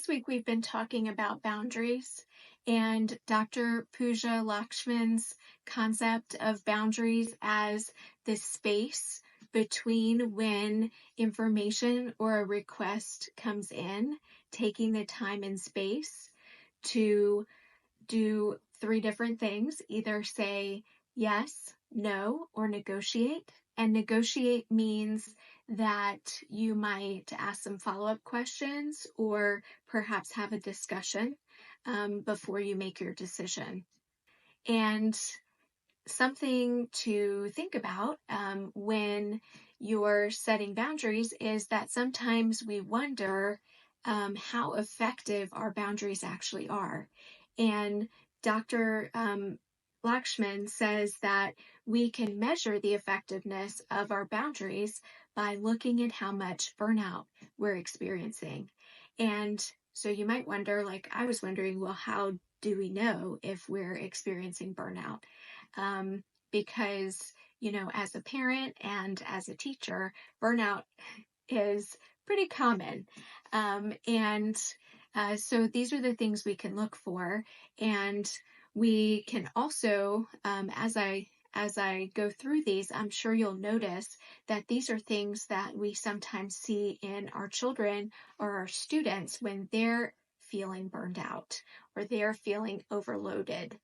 week we've been talking about boundaries and Dr. Pooja Lakshmin's concept of boundaries as the space between when information or a request comes in, taking the time and space to do three different things, either say yes, no, or negotiate. And negotiate means that you might ask some follow-up questions or perhaps have a discussion before you make your decision. And something to think about when you're setting boundaries is that sometimes we wonder how effective our boundaries actually are. And Dr. Lakshman says that we can measure the effectiveness of our boundaries by looking at how much burnout we're experiencing. And so you might wonder, like I was wondering, well, how do we know if we're experiencing burnout? Because, as a parent and as a teacher, burnout is pretty common. So these are the things we can look for. And we can also, as I go through these, I'm sure you'll notice that these are things that we sometimes see in our children or our students when they're feeling burned out or they're feeling overloaded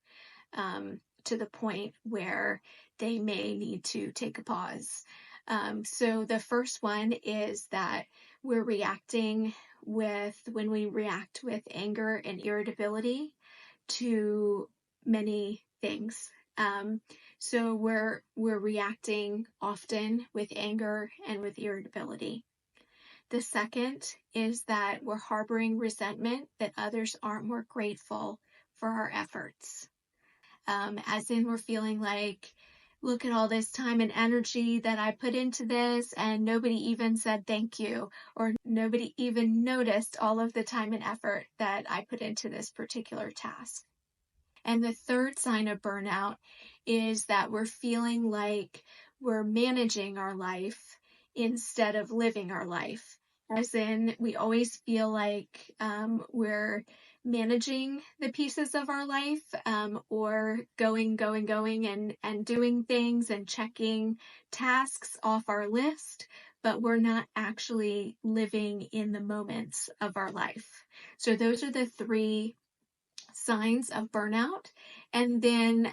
to the point where they may need to take a pause. So the first one is that when we react with anger and irritability to many things. So we're reacting often with anger and with irritability. The second is that we're harboring resentment that others aren't more grateful for our efforts. As in we're feeling like, look at all this time and energy that I put into this and nobody even said thank you, or nobody even noticed all of the time and effort that I put into this particular task. And the third sign of burnout is that we're feeling like we're managing our life instead of living our life. As in, we always feel like we're managing the pieces of our life or going and doing things and checking tasks off our list, but we're not actually living in the moments of our life. So those are the three signs of burnout. And then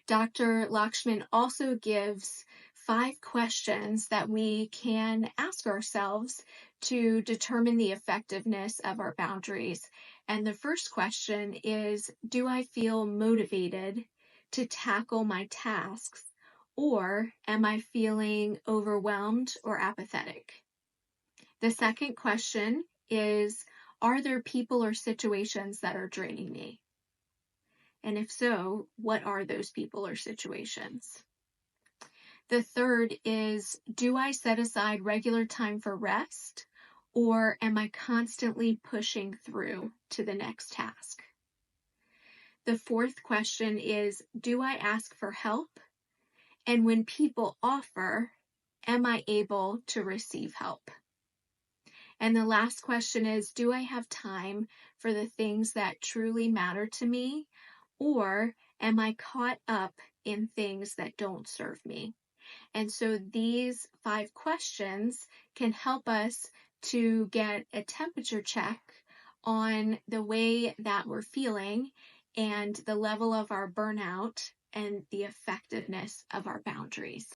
Dr. Lakshman also gives 5 questions that we can ask ourselves to determine the effectiveness of our boundaries. And the first question is, do I feel motivated to tackle my tasks, or am I feeling overwhelmed or apathetic? The second question is, are there people or situations that are draining me? And if so, what are those people or situations? The third is, do I set aside regular time for rest, or am I constantly pushing through to the next task? The fourth question is, do I ask for help? And when people offer, am I able to receive help? And the last question is, do I have time for the things that truly matter to me, or am I caught up in things that don't serve me? And so these 5 questions can help us to get a temperature check on the way that we're feeling and the level of our burnout and the effectiveness of our boundaries.